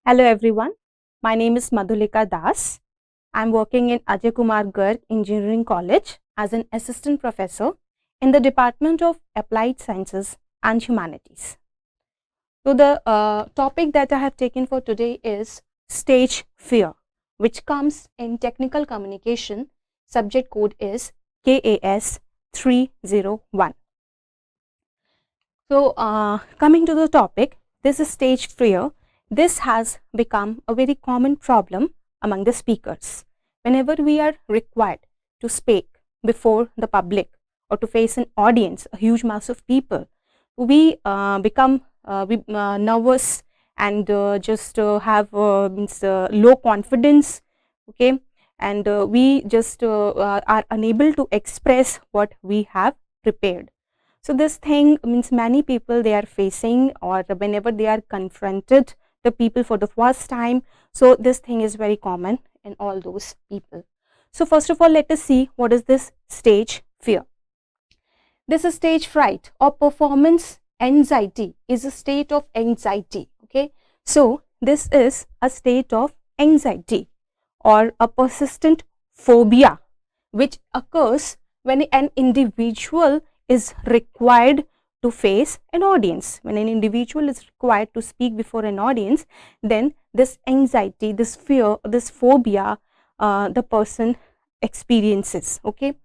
Hello everyone, my name is Madhulika Das. I am working in Ajay Kumar Garg Engineering College as an assistant professor in the Department of Applied Sciences and Humanities. So the topic that I have taken for today is stage fear, which comes in technical communication. Subject code is KAS 301. So coming to the topic, this is stage fear. This has become a very common problem among the speakers. Whenever we are required to speak before the public or to face an audience, a huge mass of people, we become nervous and just have low confidence, okay, and we just are unable to express what we have prepared. So this thing means many people they are facing, or whenever they are confronted the people for the first time. So this thing is very common in all those people. So first of all, let us see what is this stage fear. This is stage fright or performance anxiety is a state of anxiety. Okay, so this is a state of anxiety or a persistent phobia which occurs when an individual is required to face an audience. When an individual is required to speak before an audience, then this anxiety, this fear, this phobia, the person experiences. Okay,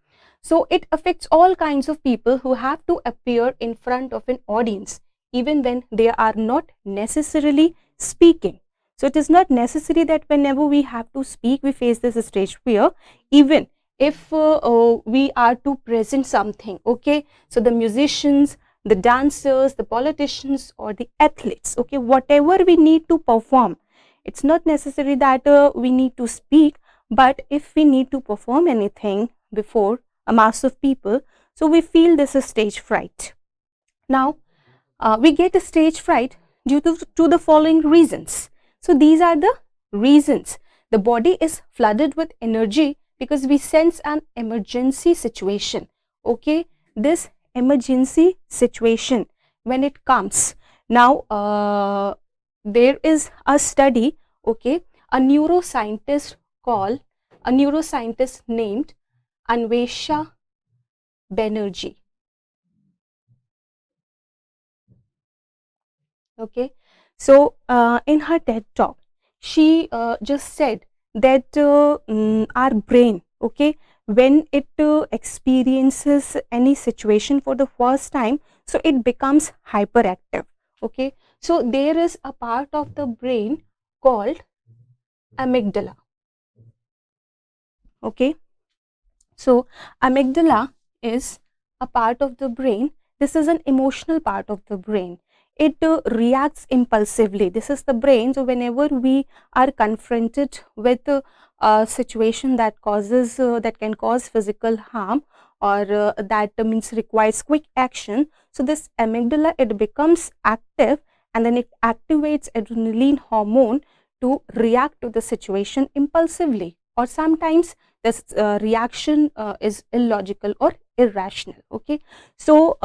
so it affects all kinds of people who have to appear in front of an audience, even when they are not necessarily speaking. So it is not necessary that whenever we have to speak, we face this stage fear, even if we are to present something. Okay, so the musicians, the dancers, the politicians, or the athletes, okay, whatever we need to perform, it's not necessary that we need to speak, but if we need to perform anything before a mass of people, so we feel this is stage fright. Now we get a stage fright due to the following reasons. So these are the reasons. The body is flooded with energy because we sense an emergency situation. Okay, this emergency situation, when it comes, now there is a study, okay, a neuroscientist named Anvesha Banerjee. Okay, so in her TED talk, she just said that our brain, okay, when it experiences any situation for the first time, so it becomes hyperactive. Okay, so there is a part of the brain called amygdala. Okay, so amygdala is a part of the brain. This is an emotional part of the brain. It reacts impulsively. This is the brain. So whenever we are confronted with a situation that causes that can cause physical harm, or that means requires quick action, so this amygdala, it becomes active, and then it activates adrenaline hormone to react to the situation impulsively, or sometimes this reaction is illogical or irrational. Okay, so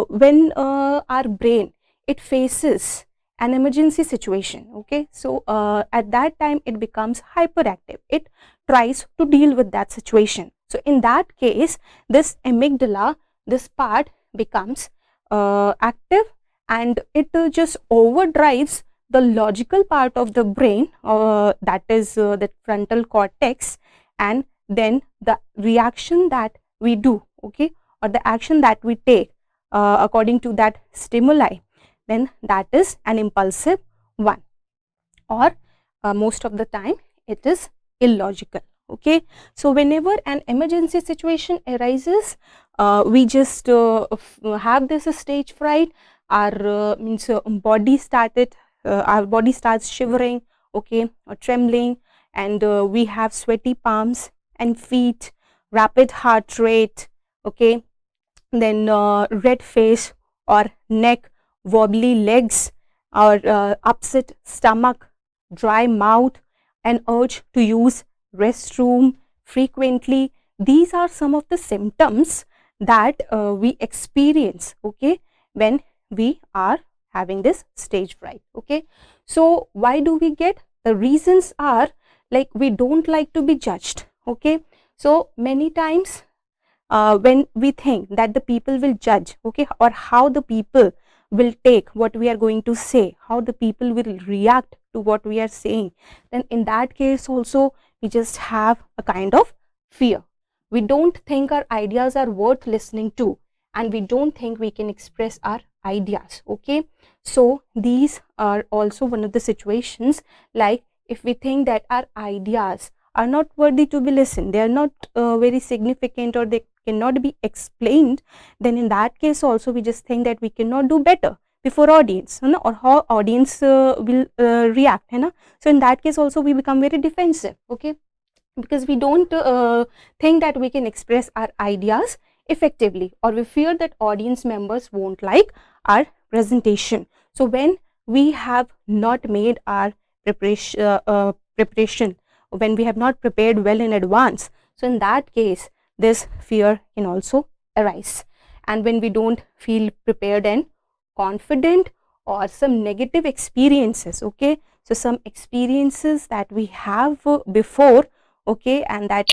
when our brain, it faces an emergency situation, okay, so at that time it becomes hyperactive. It tries to deal with that situation. So in that case, this amygdala, this part becomes active, and it just overdrives the logical part of the brain, that is the frontal cortex, and then the reaction that we do, okay, or the action that we take according to that stimuli, then that is an impulsive one, or most of the time it is illogical. Okay, so whenever an emergency situation arises, we just have this stage fright. Our body started our body starts shivering, okay, or trembling, and we have sweaty palms and feet, rapid heart rate, okay, then red face or neck, wobbly legs, or upset stomach, dry mouth, and urge to use restroom frequently. These are some of the symptoms that we experience, okay, when we are having this stage fright. Okay, So why do we get? The reasons are like we don't like to be judged. Okay, so many times when we think that the people will judge, okay, or how the people will take what we are going to say, how the people will react to what we are saying, then in that case also we just have a kind of fear. We don't think our ideas are worth listening to, and we don't think we can express our ideas. Okay, so these are also one of the situations, like if we think that our ideas are not worthy to be listened, they are not very significant, or they cannot be explained, then in that case also we just think that we cannot do better before audience, you know, or how audience will react, you know. So in that case also we become very defensive. Okay, because we don't think that we can express our ideas effectively, or we fear that audience members won't like our presentation. So when we have not made our preparation, when we have not prepared well in advance, so in that case this fear can also arise. And when we don't feel prepared and confident, or some negative experiences, okay, so some experiences that we have before, okay, and that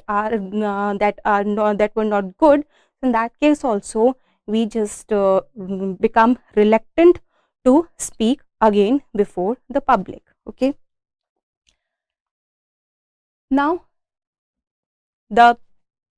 were not good, in that case also we just become reluctant to speak again before the public. Okay, now the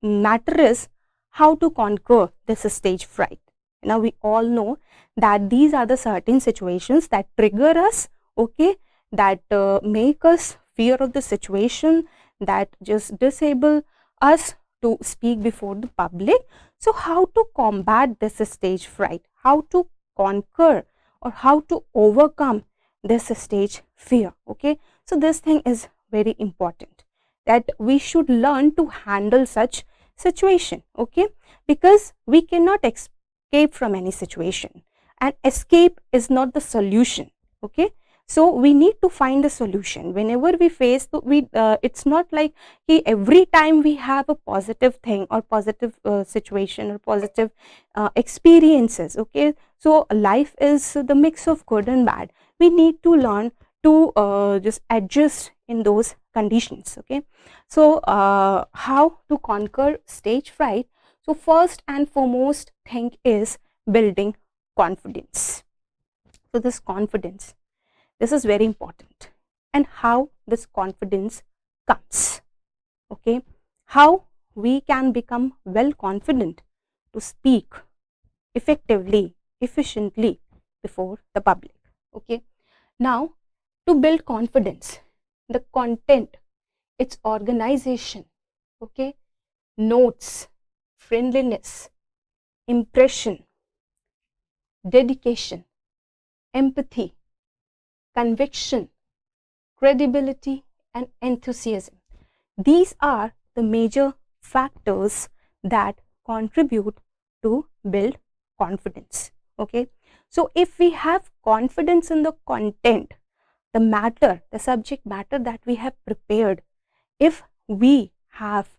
matter is how to conquer this stage fright. Now we all know that these are the certain situations that trigger us, okay, that make us fear of the situation, that just disable us to speak before the public. So how to combat this stage fright, how to conquer or how to overcome this stage fear? Okay, so this thing is very important, that we should learn to handle such situation. Okay, because we cannot escape from any situation, and escape is not the solution. Okay, so we need to find a solution whenever we face it's not like every time we have a positive thing or positive situation or positive experiences. Okay, so life is the mix of good and bad. We need to learn to just adjust in those conditions. Okay, so how to conquer stage fright? So first and foremost thing is building confidence. So this confidence, this is very important. And how this confidence comes? Okay, how we can become well confident to speak effectively, efficiently before the public. Okay, now to build confidence, the content, its organization, okay, notes, friendliness, impression, dedication, empathy, conviction, credibility, and enthusiasm. These are the major factors that contribute to build confidence. Okay, so if we have confidence in the content, the matter, the subject matter that we have prepared, if we have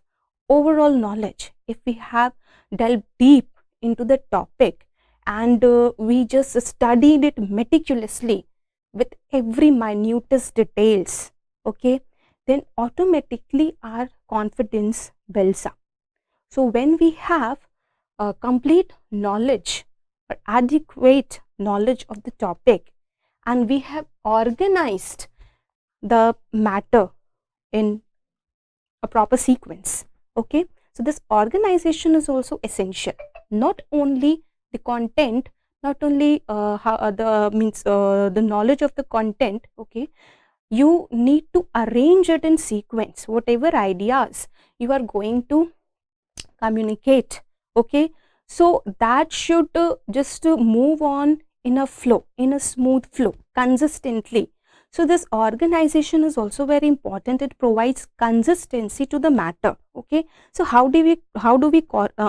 overall knowledge, if we have delved deep into the topic, and we just studied it meticulously with every minutest details, okay, then automatically our confidence builds up. So when we have complete knowledge or adequate knowledge of the topic, and we have organized the matter in a proper sequence, okay, so this organization is also essential. Not only the content, not only the knowledge of the content, okay, you need to arrange it in sequence, whatever ideas you are going to communicate. Okay, so that should just move on in a flow, in a smooth flow, consistently. So this organization is also very important. It provides consistency to the matter. Okay, so how do we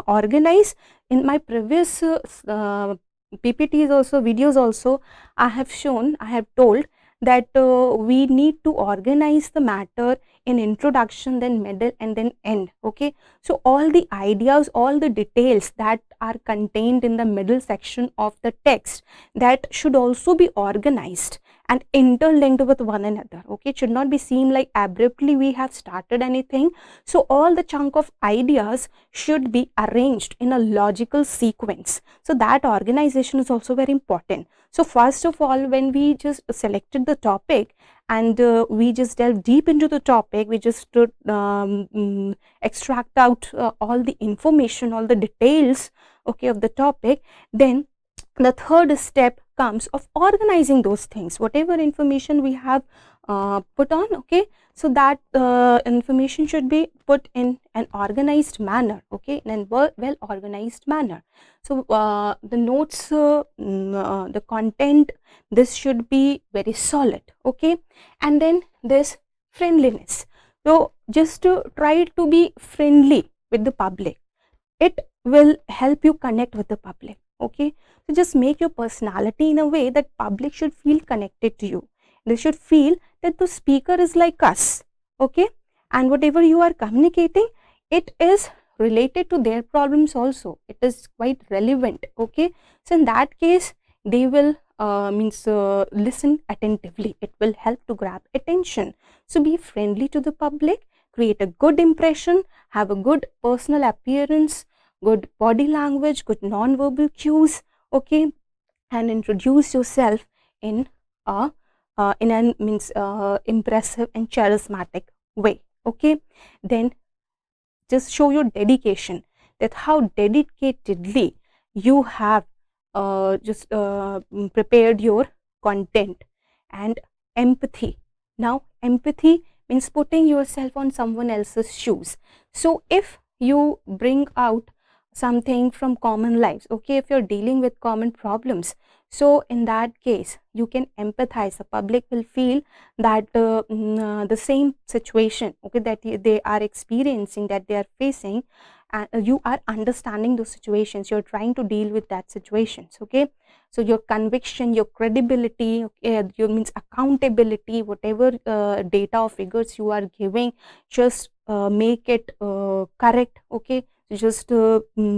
organize? In my previous PPTs also, videos also, I have told that we need to organize the matter in introduction, then middle, and then end. Okay, so all the ideas, all the details that are contained in the middle section of the text, that should also be organized and interlinked with one another. Okay, it should not be seen like abruptly we have started anything. So all the chunk of ideas should be arranged in a logical sequence. So that organization is also very important. So first of all, when we just selected the topic and we just delve deep into the topic, we just extract out all the information, all the details, okay, of the topic. Then the third step comes of organizing those things, whatever information we have put on. Okay, so that information should be put in an organized manner, okay, in a well organized manner. So the notes, the content, this should be very solid. Okay, and then this friendliness. So just to try to be friendly with the public, it will help you connect with the public. Okay, so just make your personality in a way that public should feel connected to you. They should feel that the speaker is like us. Okay, and whatever you are communicating, it is related to their problems also, it is quite relevant. Okay, so in that case they will listen attentively, it will help to grab attention. So be friendly to the public, create a good impression, have a good personal appearance, good body language, good non-verbal cues. Okay, and introduce yourself in a impressive and charismatic way. Okay, then just show your dedication, that how dedicatedly you have prepared your content. And empathy. Now empathy means putting yourself on someone else's shoes. So if you bring out something from common lives, okay, if you're dealing with common problems, so in that case you can empathize, the public will feel that the same situation, okay, that they are experiencing, that they are facing, and you are understanding those situations, you're trying to deal with that situations. Okay, so your conviction, your credibility, okay, your means accountability, whatever data or figures you are giving, just make it correct. Okay, just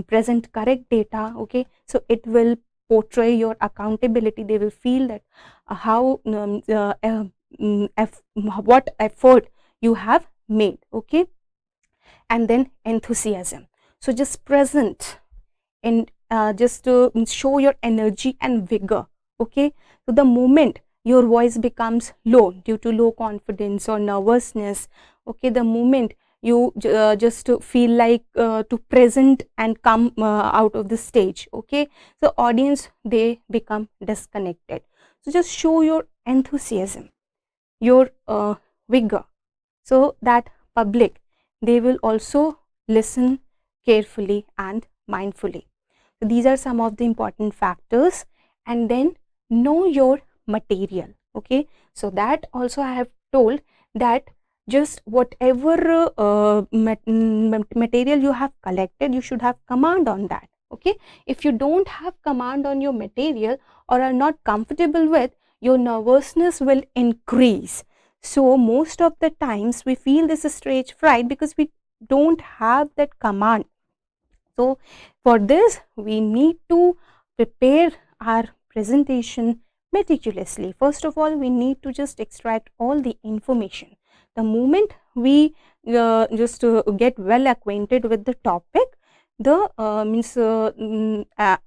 present correct data. Okay, so it will portray your accountability, they will feel that what effort you have made. Okay, and then enthusiasm. So just present and just to show your energy and vigor. Okay, so the moment your voice becomes low due to low confidence or nervousness, okay, the moment you just to feel like to present and come out of the stage, okay, so audience, they become disconnected. So just show your enthusiasm, your vigor, so that public, they will also listen carefully and mindfully. So these are some of the important factors. And then know your material. Okay, so that also I have told that just whatever material you have collected, you should have command on that. Okay, if you don't have command on your material or are not comfortable with, your nervousness will increase. So most of the times we feel this stage fright because we don't have that command. So for this we need to prepare our presentation meticulously. First of all, we need to just extract all the information. The moment we just get well acquainted with the topic, the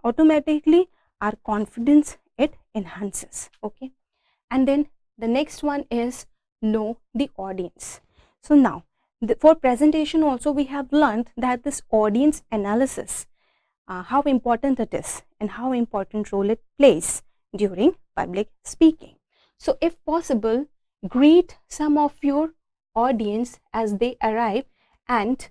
automatically our confidence, it enhances. Okay, and then the next one is know the audience. So now for presentation also we have learned that this audience analysis, how important it is and how important role it plays during public speaking. So if possible, greet some of your audience as they arrive and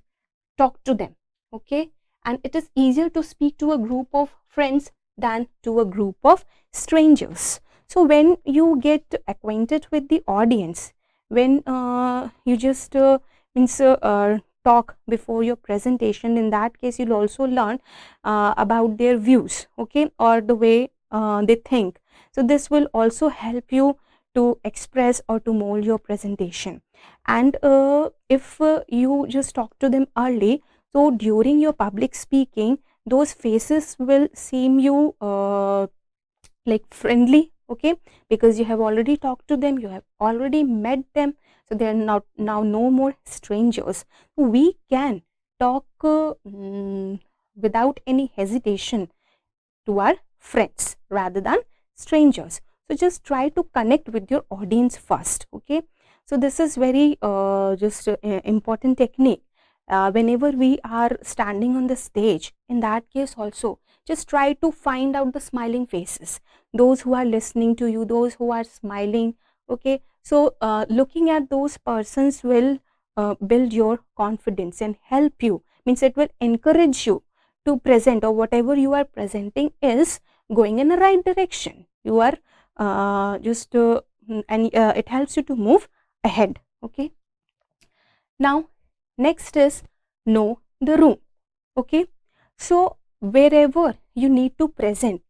talk to them. Okay, and it is easier to speak to a group of friends than to a group of strangers. So when you get acquainted with the audience, when you just talk before your presentation, in that case you'll also learn about their views, okay, or the way they think. So this will also help you to express or to mold your presentation. And if you just talk to them early, so during your public speaking, those faces will seem you like friendly, okay, because you have already talked to them, you have already met them, so they are now no more strangers. We can talk without any hesitation to our friends rather than strangers. So just try to connect with your audience first, okay. So this is very just important technique. Whenever we are standing on the stage, in that case also, just try to find out the smiling faces, those who are listening to you, those who are smiling, okay. So looking at those persons will build your confidence and help you, means it will encourage you to present, or whatever you are presenting is going in the right direction. You are and it helps you to move ahead, okay. Now next is know the room, okay. So wherever you need to present,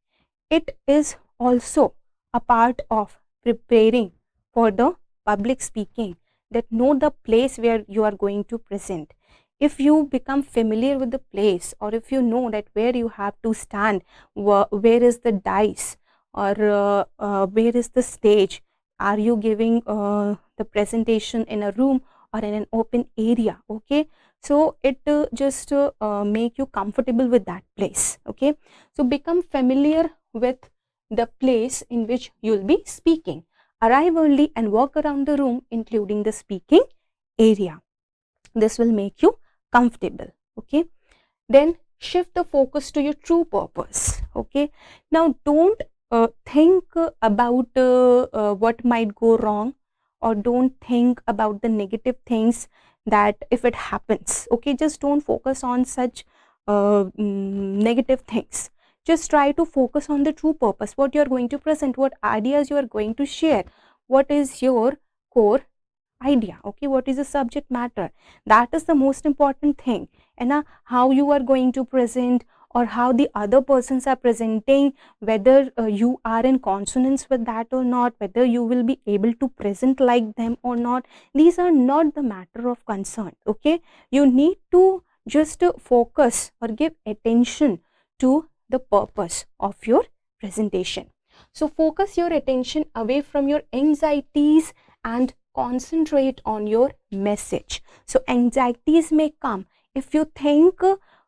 it is also a part of preparing for the public speaking, that know the place where you are going to present. If you become familiar with the place, or if you know that where you have to stand, where is the dice, or where is the stage, are you giving the presentation in a room or in an open area, okay. So it just make you comfortable with that place, okay. So become familiar with the place in which you'll be speaking. Arrive early and walk around the room, including the speaking area. This will make you comfortable, okay. Then shift the focus to your true purpose, okay. Now don't think about what might go wrong, or don't think about the negative things that if it happens, okay. Just don't focus on such negative things. Just try to focus on the true purpose, what you are going to present, what ideas you are going to share, what is your core idea, okay, what is the subject matter. That is the most important thing. And how you are going to present, or how the other persons are presenting, whether you are in consonance with that or not, whether you will be able to present like them or not, these are not the matter of concern, okay. You need to just focus or give attention to the purpose of your presentation. So focus your attention away from your anxieties and concentrate on your message. So anxieties may come if you think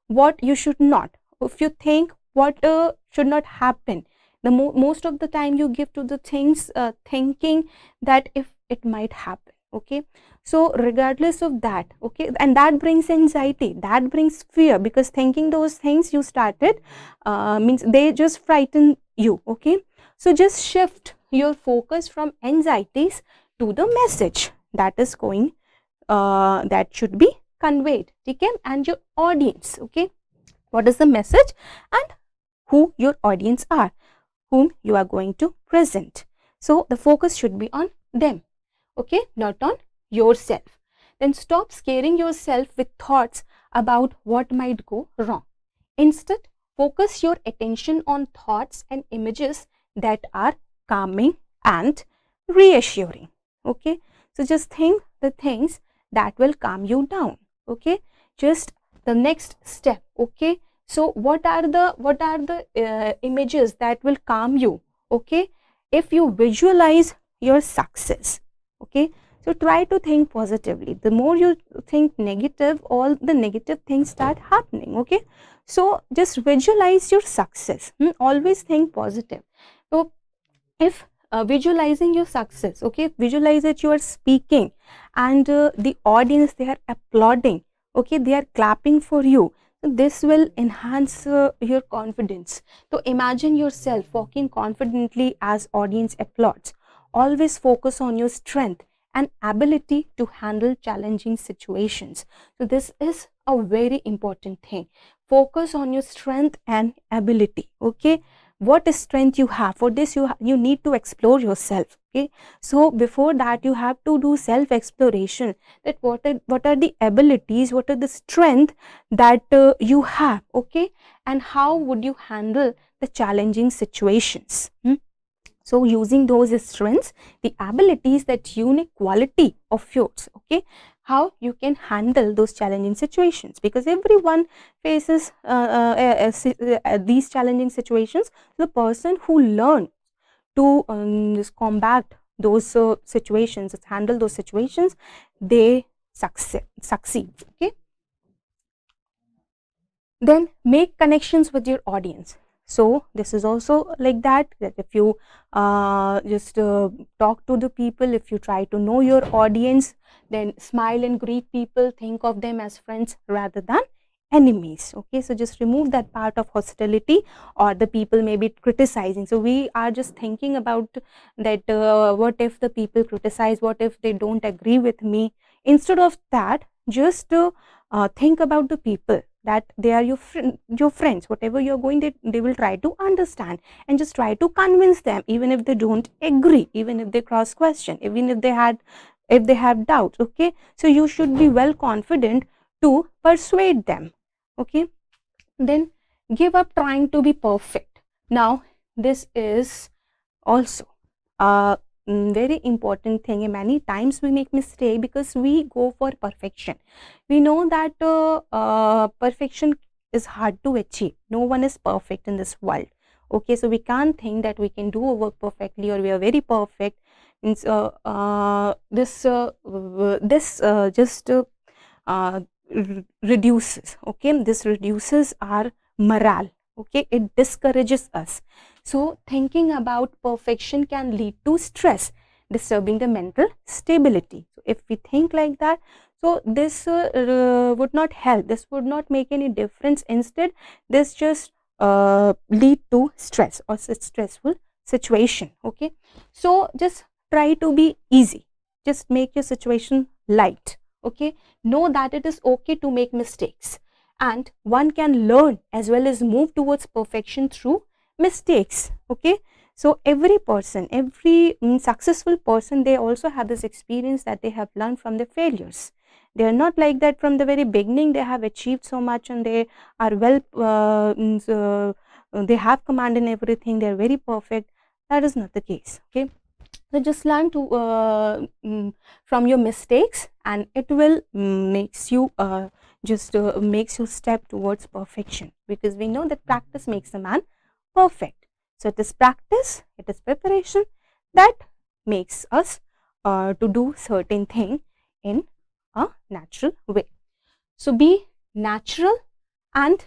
what you should not, if you think what should not happen. The most of the time you give to the things thinking that if it might happen, okay. So regardless of that, okay, and that brings anxiety, that brings fear, because thinking those things you started means they just frighten you, okay. So just shift your focus from anxieties to the message that is going that should be conveyed, okay, and your audience, okay. What is the message and who your audience are, whom you are going to present. So the focus should be on them, okay, not on yourself. Then stop scaring yourself with thoughts about what might go wrong. Instead, focus your attention on thoughts and images that are calming and reassuring, okay. So just think the things that will calm you down, okay. Just the next step, okay. So what are the images that will calm you, okay. If you visualize your success, okay, so try to think positively. The more you think negative, all the negative things start happening, okay. So just visualize your success, always think positive. So if visualizing your success, okay, visualize that you are speaking and the audience, they are applauding, okay, they are clapping for you. This will enhance your confidence. So imagine yourself walking confidently as audience applauds. Always focus on your strength and ability to handle challenging situations. So this is a very important thing. Focus on your strength and ability, okay. What strength you have, for this you need to explore yourself, okay. So before that you have to do self exploration, that what are the abilities, what are the strength that you have, okay, and how would you handle the challenging situations. So using those strengths, the abilities, that unique quality of yours, okay, how you can handle those challenging situations, because everyone faces these challenging situations. The person who learn to just combat those situations, handle those situations, they succeed. Okay. Then make connections with your audience. So this is also like that if you just talk to the people, if you try to know your audience, then smile and greet people, think of them as friends rather than enemies. Okay, so just remove that part of hostility, or the people may be criticizing, so we are just thinking about that what if the people criticize, what if they don't agree with me. Instead of that, just think about the people, that they are your friends. Whatever you're going, they will try to understand, and just try to convince them, even if they don't agree, even if they cross question, even if they have doubts. Okay, so you should be well confident to persuade them. Okay, then give up trying to be perfect. Now this is also a very important thing, and many times we make mistake because we go for perfection. We know that perfection is hard to achieve. No one is perfect in this world. Okay, so we can't think that we can do our work perfectly, or we are very perfect. Means this just reduces, okay, this reduces our morale. Okay, it discourages us. So thinking about perfection can lead to stress, disturbing the mental stability. So if we think like that, so this would not help, this would not make any difference. Instead, this just lead to stress or stressful situation. Okay, so just try to be easy, just make your situation light. Okay, know that it is okay to make mistakes, and one can learn as well as move towards perfection through mistakes. Okay, so every person, every successful person, they also have this experience that they have learned from their failures. They are not like that from the very beginning they have achieved so much and they are well they have command in everything, they are very perfect. That is not the case. Okay, so just learn to from your mistakes, and it will makes you just makes you step towards perfection, because we know that practice makes a man perfect. So it is practice, it is preparation that makes us to do certain thing in a natural way. So be natural and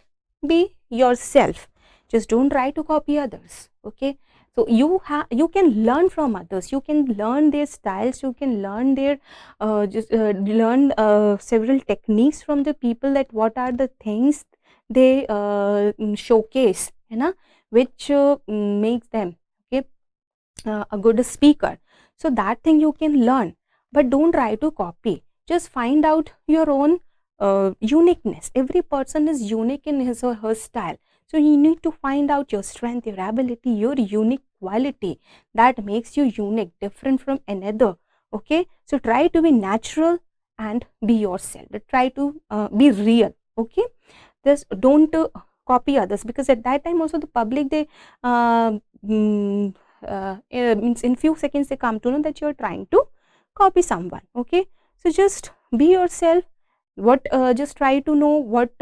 be yourself. Just don't try to copy others. Okay, so you can learn from others, you can learn their styles, you can learn their just learn several techniques from the people, that what are the things they showcase, you know, which makes them, okay, a good speaker. So that thing you can learn, but don't try to copy. Just find out your own uniqueness. Every person is unique in his or her style. So you need to find out your strength, your ability, your unique quality that makes you unique, different from another. Okay, so try to be natural and be yourself. Try to be real. Okay, just don't copy others, because at that time also the public, they mm, means in few seconds they come to know that you are trying to copy someone. Okay, so just be yourself. What just try to know what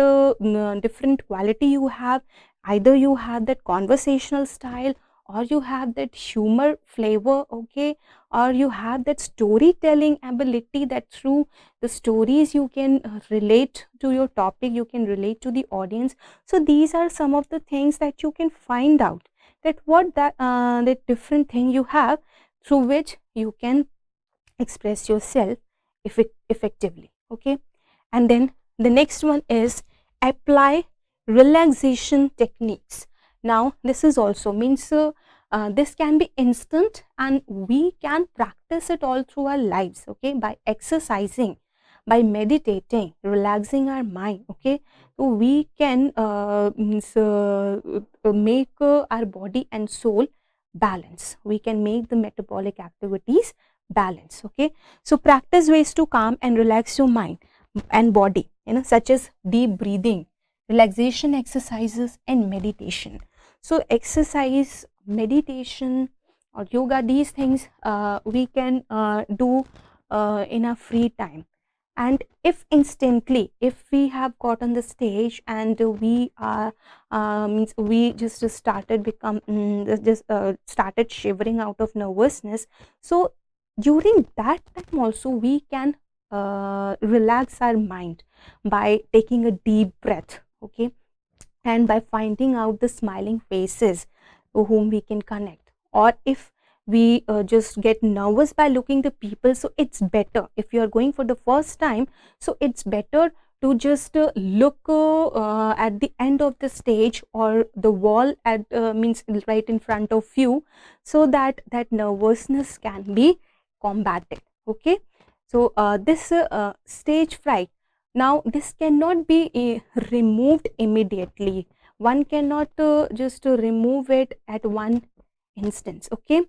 different quality you have. Either you have that conversational style, or you have that humor flavor. Okay, or you have that storytelling ability, that through the stories you can relate to your topic, you can relate to the audience. So these are some of the things that you can find out, that what that different thing you have, through which you can express yourself effectively. Okay, and then the next one is apply relaxation techniques. Now this is also means this can be instant, and we can practice it all through our lives. Okay, by exercising, by meditating, relaxing our mind. Okay, so we can make our body and soul balance. We can make the metabolic activities balance. Okay, so practice ways to calm and relax your mind and body, you know, such as deep breathing, relaxation exercises, and meditation. So exercise, meditation, or yoga, these things we can do in our free time. And if instantly, if we have got on the stage and we are means we just started started shivering out of nervousness, so during that time also we can relax our mind by taking a deep breath, okay, and by finding out the smiling faces to whom we can connect. Or if we just get nervous by looking the people, so it's better, if you are going for the first time, so it's better to just look at the end of the stage or the wall at means right in front of you, so that that nervousness can be combated, okay. So this stage fright, now this cannot be removed immediately. One cannot just remove it at one instance, okay.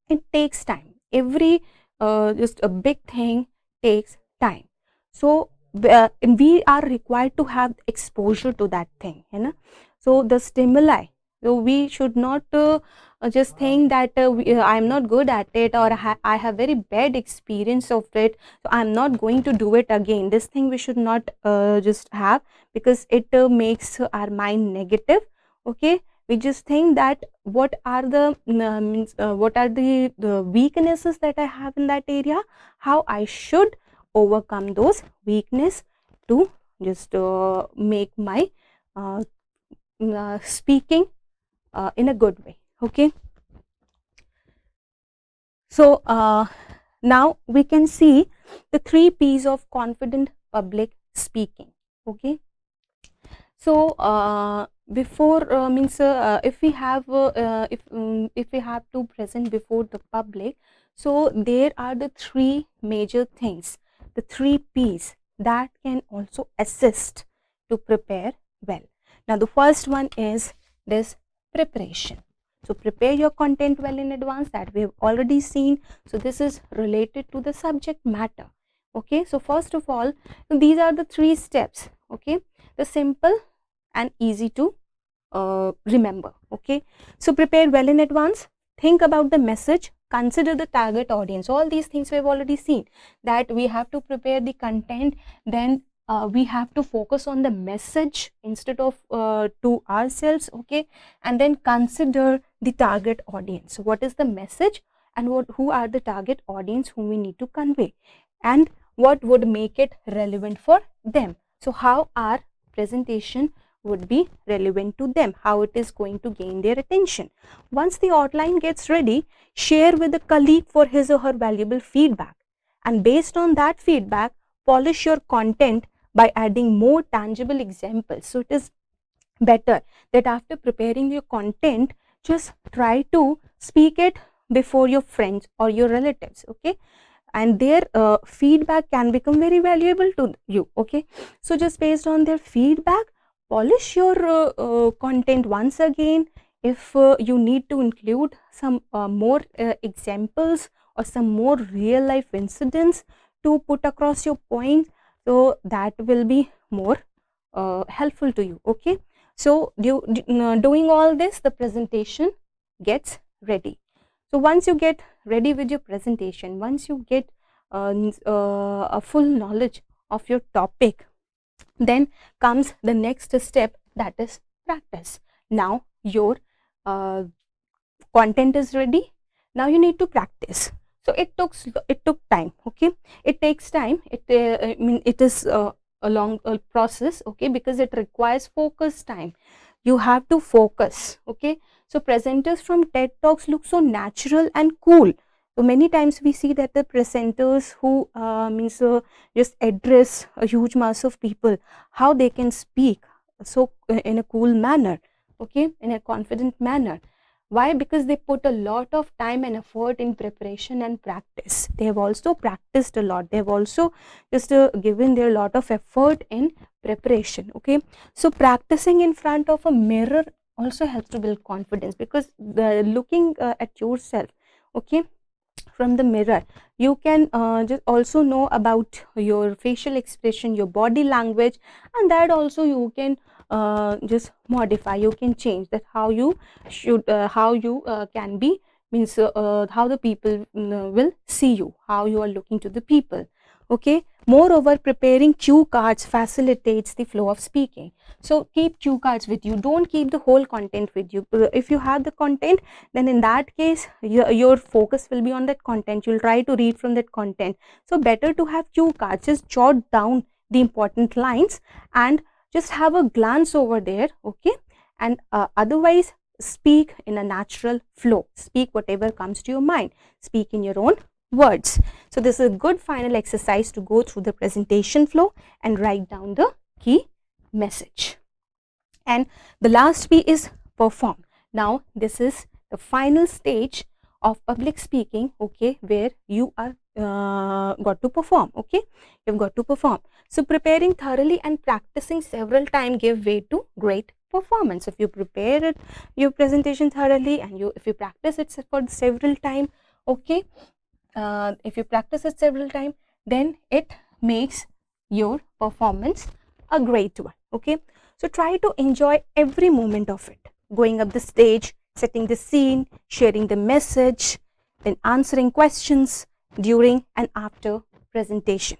It takes time. Every just a big thing takes time. So we are required to have exposure to that thing, you know. So the stimuli, so we should not just think that I am not good at it, or I have very bad experience of it, so I am not going to do it again. This thing we should not just have, because it makes our mind negative, okay. We just think that what are the what are the weaknesses that I have in that area, how I should overcome those weakness to just make my speaking in a good way, okay. So now we can see the 3 P's of confident public speaking, okay. So before means if we have if we have to present before the public, so there are the 3 major things, the 3 P's that can also assist to prepare well. Now the first one is this preparation. So prepare your content well in advance, that we have already seen. So this is related to the subject matter, okay. So first of all, these are the 3 steps, okay, the simple and easy to remember, okay. So prepare well in advance, think about the message, consider the target audience. All these things we have already seen, that we have to prepare the content, then we have to focus on the message instead of to ourselves, okay, and then consider the target audience. So what is the message, and who are the target audience whom we need to convey, and what would make it relevant for them. So how our presentation would be relevant to them, how it is going to gain their attention. Once the outline gets ready, share with a colleague for his or her valuable feedback, and based on that feedback, polish your content by adding more tangible examples. So it is better that after preparing your content, just try to speak it before your friends or your relatives, okay, and their feedback can become very valuable to you, okay. So just based on their feedback, polish your content once again. If you need to include some more examples or some more real life incidents to put across your point, so that will be more helpful to you, okay. So doing all this, the presentation gets ready. So once you get ready with your presentation, once you get a full knowledge of your topic, then comes the next step, that is practice. Now your content is ready, now you need to practice. So it took time, okay. It takes time, I mean it is a long process, okay, because it requires focus time. You have to focus, okay. So presenters from TED Talks look so natural and cool. So many times we see that the presenters who just address a huge mass of people, how they can speak so in a cool manner, okay, in a confident manner. Why? Because they put a lot of time and effort in preparation and practice. They have also practiced a lot. They have also just given their lot of effort in preparation, okay. So practicing in front of a mirror also helps to build confidence, because looking at yourself, okay, from the mirror, you can just also know about your facial expression, your body language, and that also you can just modify, you can change that, how you should how you can be means how the people will see you, how you are looking to the people. Okay. Moreover, preparing cue cards facilitates the flow of speaking. So keep cue cards with you. Don't keep the whole content with you. If you have the content, then in that case your focus will be on that content. You'll try to read from that content. So better to have cue cards. Just jot down the important lines and just have a glance over there. Okay. And otherwise speak in a natural flow. Speak whatever comes to your mind. Speak in your own words. So this is a good final exercise to go through the presentation flow and write down the key message. And the last P is perform. Now this is the final stage of public speaking, okay, where you are got to perform. Okay, you've got to perform. So preparing thoroughly and practicing several times give way to great performance. If you prepare it, your presentation thoroughly, and if you practice it for several times, okay, if you practice it several times, then it makes your performance a great one. Okay, so try to enjoy every moment of it. Going up the stage, setting the scene, sharing the message, then answering questions during and after presentation.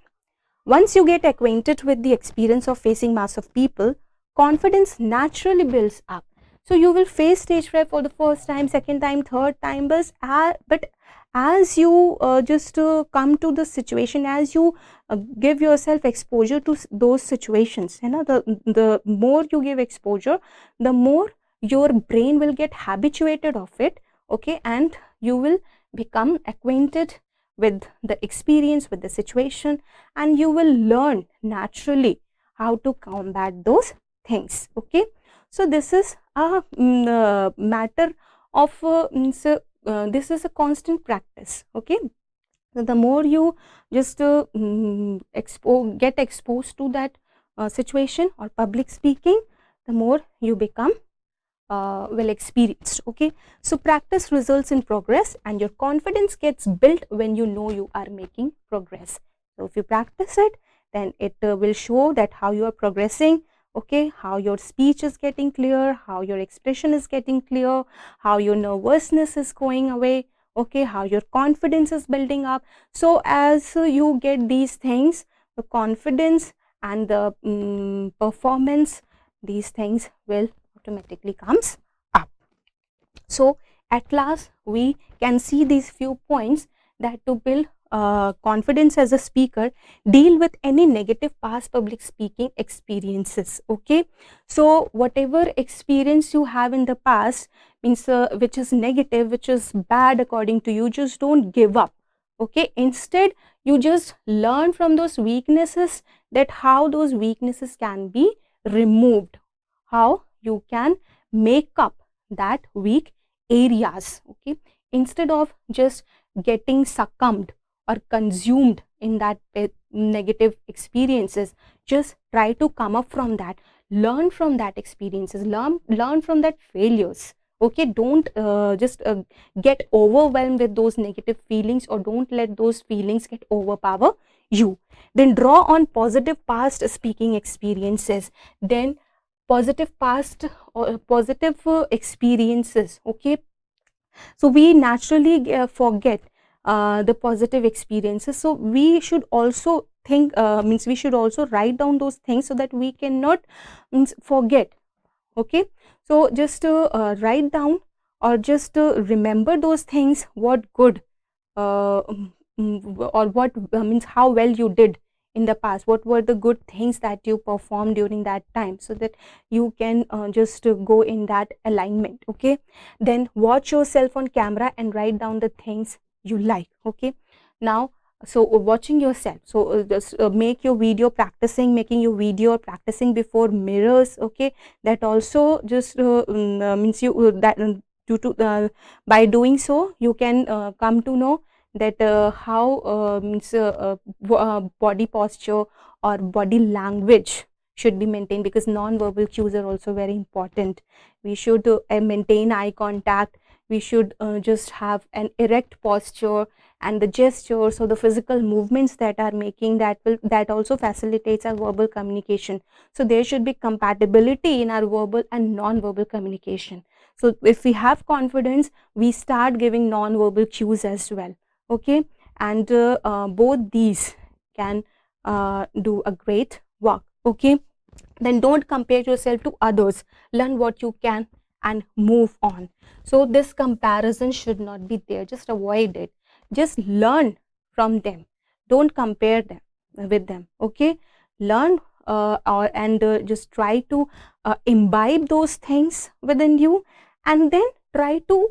Once you get acquainted with the experience of facing mass of people, confidence naturally builds up. So you will face stage fright for the first time, second time, third time, but as you just come to the situation, as you give yourself exposure to those situations, you know, the more you give exposure, the more your brain will get habituated of it. Okay, and you will become acquainted with the experience, with the situation, and you will learn naturally how to combat those things. Okay, so this is a matter of this is a constant practice. Okay, so the more you just get exposed to that situation or public speaking, the more you become well experienced. Okay, so practice results in progress, and your confidence gets built when you know you are making progress. So if you practice it, then it will show that how you are progressing. Okay, how your speech is getting clear, how your expression is getting clear, how your nervousness is going away. Okay, how your confidence is building up. So as you get these things, the confidence and the performance, these things will automatically comes up. So at last we can see these few points that to build confidence as a speaker, deal with any negative past public speaking experiences. Okay, so whatever experience you have in the past, means which is negative, which is bad according to you, just don't give up. Okay, instead you just learn from those weaknesses, that how those weaknesses can be removed, how you can make up that weak areas. Okay, instead of just getting succumbed or consumed in that negative experiences, just try to come up from that, learn from that experiences, learn from that failures. Okay, don't just get overwhelmed with those negative feelings, or don't let those feelings get overpower you. Then draw on positive past speaking experiences, then positive past or positive experiences. Okay, so we naturally forget the positive experiences, so we should also think means we should also write down those things so that we cannot forget. Okay, so just write down, or just remember those things, what good or what means how well you did in the past, what were the good things that you performed during that time, so that you can just go in that alignment. Okay, then watch yourself on camera and write down the things you like. Okay, now so watching yourself, so just make your video practicing, making your video practicing before mirrors. Okay, that also just means you that due to by doing so you can come to know that how means body posture or body language should be maintained, because non-verbal cues are also very important. We should maintain eye contact, we should just have an erect posture, and the gestures or the physical movements that are making, that also facilitates our verbal communication. So there should be compatibility in our verbal and non-verbal communication. So if we have confidence, we start giving non-verbal cues as well. Okay, and both these can do a great work. Okay, then don't compare yourself to others, learn what you can and move on. So this comparison should not be there, just avoid it, just learn from them, don't compare them with them. Okay, learn and just try to imbibe those things within you, and then try to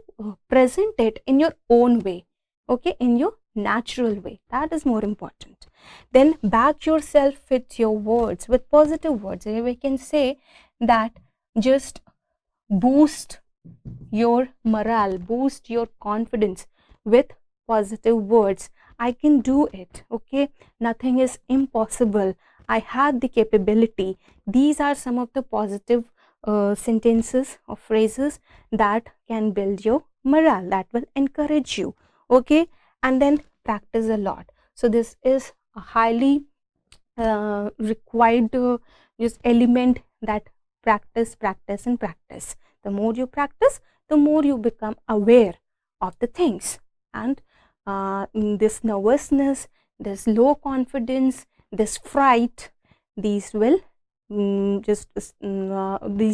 present it in your own way. Okay, in your natural way, that is more important. Then back yourself with your words, with positive words. Here we can say that just boost your morale, boost your confidence with positive words. I can do it. Okay, nothing is impossible, I have the capability. These are some of the positive sentences or phrases that can build your morale, that will encourage you. Okay, and then practice a lot. So this is a highly required just element, that practice, practice and practice. The more you practice, the more you become aware of the things, and this nervousness, this low confidence, this fright, these will these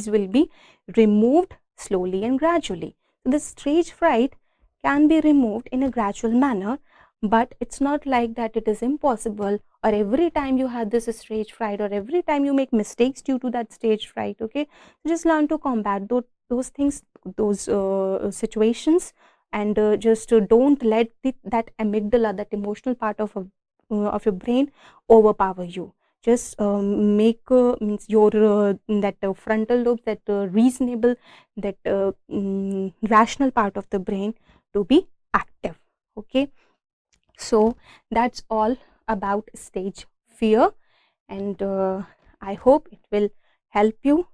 will be removed slowly and gradually. So the stage fright can be removed in a gradual manner, but it's not like that it is impossible, or every time you have this stage fright, or every time you make mistakes due to that stage fright. Okay, so just learn to combat those things, those situations, and just don't let that amygdala, that emotional part of your brain, overpower you. Just make means your that frontal lobe, that reasonable, that rational part of the brain to be active. Okay, so that's all about stage fear, and I hope it will help you,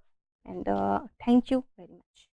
and thank you very much.